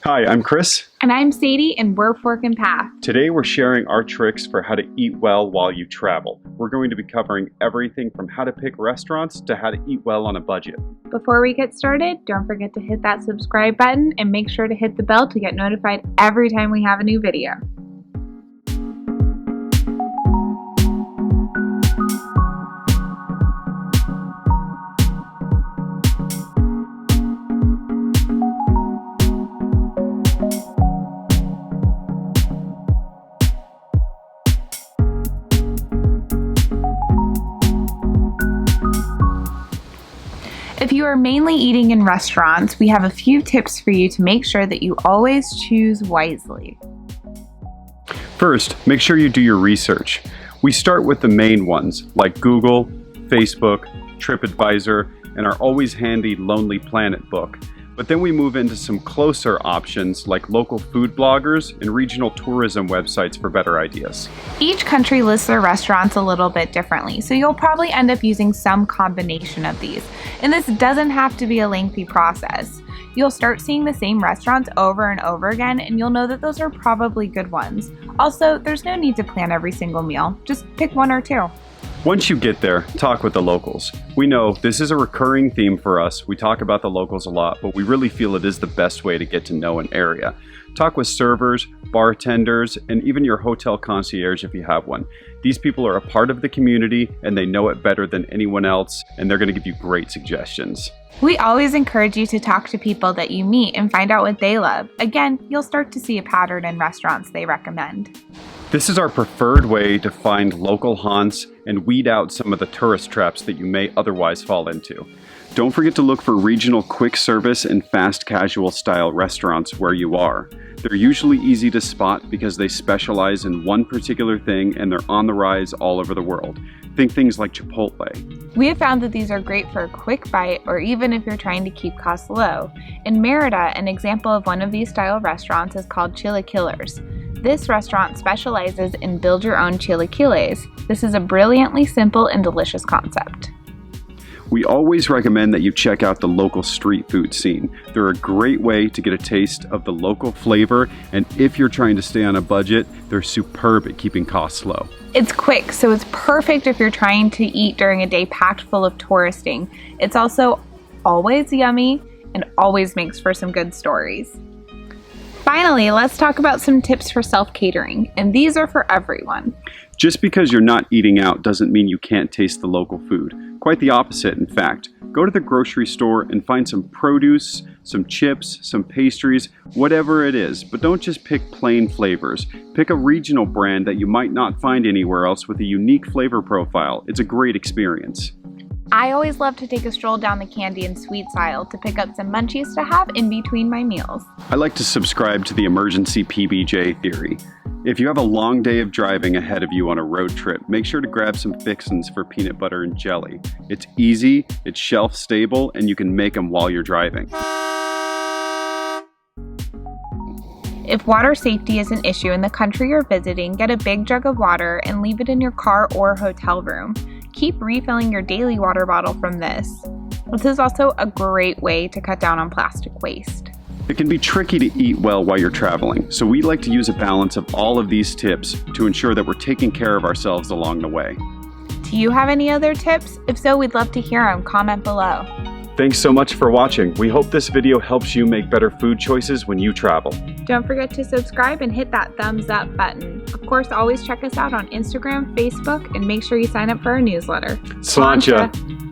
Hi, I'm Chris. And I'm Sadie, and we're Fork and Path. Today we're sharing our tricks for how to eat well while you travel. We're going to be covering everything from how to pick restaurants to how to eat well on a budget. Before we get started, don't forget to hit that subscribe button and make sure to hit the bell to get notified every time we have a new video. If you are mainly eating in restaurants, we have a few tips for you to make sure that you always choose wisely. First, make sure you do your research. We start with the main ones like Google, Facebook, TripAdvisor, and our always handy Lonely Planet book. But then we move into some closer options like local food bloggers and regional tourism websites for better ideas. Each country lists their restaurants a little bit differently, so you'll probably end up using some combination of these. And this doesn't have to be a lengthy process. You'll start seeing the same restaurants over and over again, and you'll know that those are probably good ones. Also, there's no need to plan every single meal. Just pick one or two. Once you get there, talk with the locals. We know this is a recurring theme for us. We talk about the locals a lot, but we really feel it is the best way to get to know an area. Talk with servers, bartenders, and even your hotel concierge if you have one. These people are a part of the community and they know it better than anyone else, and they're going to give you great suggestions. We always encourage you to talk to people that you meet and find out what they love. Again, you'll start to see a pattern in restaurants they recommend. This is our preferred way to find local haunts and weed out some of the tourist traps that you may otherwise fall into. Don't forget to look for regional quick service and fast casual style restaurants where you are. They're usually easy to spot because they specialize in one particular thing and they're on the rise all over the world. Think things like Chipotle. We have found that these are great for a quick bite or even if you're trying to keep costs low. In Merida, an example of one of these style restaurants is called Chilaquiles. This restaurant specializes in build your own chilaquiles. This is a brilliantly simple and delicious concept. We always recommend that you check out the local street food scene. They're a great way to get a taste of the local flavor, and if you're trying to stay on a budget, they're superb at keeping costs low. It's quick, so it's perfect if you're trying to eat during a day packed full of touristing. It's also always yummy and always makes for some good stories. Finally, let's talk about some tips for self-catering, and these are for everyone. Just because you're not eating out doesn't mean you can't taste the local food. Quite the opposite, in fact. Go to the grocery store and find some produce, some chips, some pastries, whatever it is. But don't just pick plain flavors. Pick a regional brand that you might not find anywhere else with a unique flavor profile. It's a great experience. I always love to take a stroll down the candy and sweets aisle to pick up some munchies to have in between my meals. I like to subscribe to the emergency PBJ theory. If you have a long day of driving ahead of you on a road trip, make sure to grab some fixins for peanut butter and jelly. It's easy, it's shelf stable, and you can make them while you're driving. If water safety is an issue in the country you're visiting, get a big jug of water and leave it in your car or hotel room. Keep refilling your daily water bottle from this. This is also a great way to cut down on plastic waste. It can be tricky to eat well while you're traveling, so we like to use a balance of all of these tips to ensure that we're taking care of ourselves along the way. Do you have any other tips? If so, we'd love to hear them. Comment below. Thanks so much for watching. We hope this video helps you make better food choices when you travel. Don't forget to subscribe and hit that thumbs up button. Of course, always check us out on Instagram, Facebook, and make sure you sign up for our newsletter. Sláinte!